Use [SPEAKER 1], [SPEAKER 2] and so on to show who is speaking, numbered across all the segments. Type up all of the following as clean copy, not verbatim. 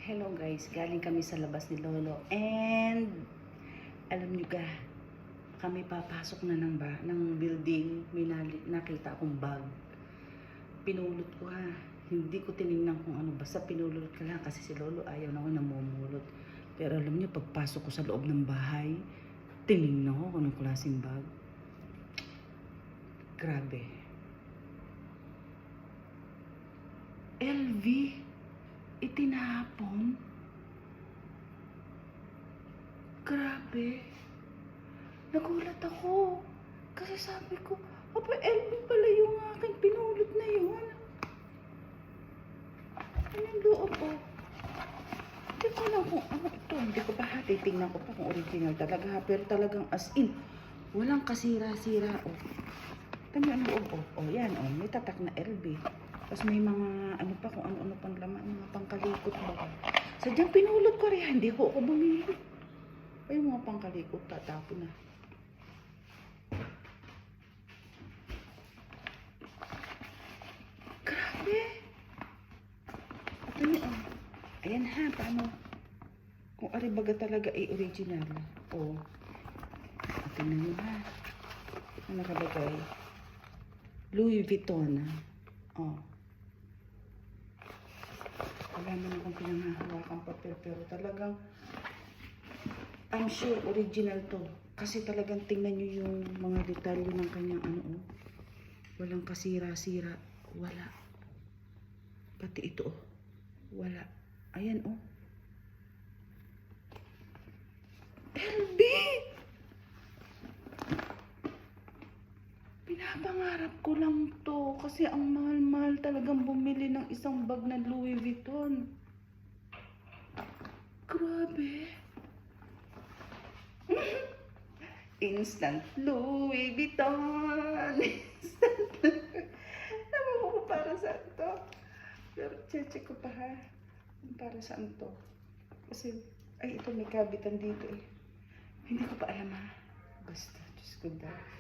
[SPEAKER 1] Hello guys, galing kami sa labas ni Lolo and alam nyo ga, kami papasok na ng building. May nakita akong bag. Pinulot ko ha. Hindi ko tinignan kung ano, basta pinulot ka lang kasi si Lolo ayaw na ako namumulot. Pero alam nyo, pagpasok ko sa loob ng bahay, tinignan ko kung anong klaseng bag. Grabe. LV itinapon. Grabe. Nagulat ako. Kasi sabi ko, Papa, LV pala yung aking pinulot na yun. Ano yung loob ko? Hindi ko alam kung ano ito. Hindi ko pa titingnan ko pa kung original talaga. Pero talagang as in, walang kasira-sira. Tanya ang loob. Yan. May tatak na LV. Tapos may mga ano pa kung ano-ano pang laman, mga pangkalikot ba. Sadyang pinulot ko rin, hindi ko ako bumili. Ay, mga pangkalikot, tatapon na. Grabe. Ito niyo, ayan ha, paano? Kung aribaga talaga ay original. Ito na niyo ha. Ano nakalagay? Louis Vuitton. Wala naman akong pinanghahawakan papel, pero talagang I'm sure original to. Kasi talagang tingnan nyo yung mga detalye ng kanyang ano. Walang kasira-sira. Wala. Pati ito wala. Ayan LB! Pinapangarap ko lang to kasi ang mahal-mahal talagang bumili ng isang bag na Louis Vuitton. Grabe. Instant Louis Vuitton. Instant. Naman ko para saan to. Pero check ko pa ha. Para saan to. Kasi, ito may kabitan dito eh. Hindi ko pa alam ha. Basta, Diyos ko dahil.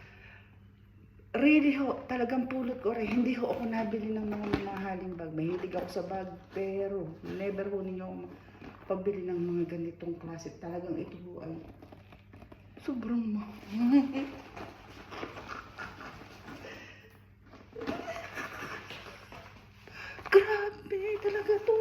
[SPEAKER 1] Really ho, talagang pulot ko rin. Hindi ho ako nabili ng mga mamahaling bag. Mahilig ako sa bag, pero never ho ninyo ako pabili ng mga ganitong klase. Talagang ito ho ay sobrang mahal. Grabe, talaga to.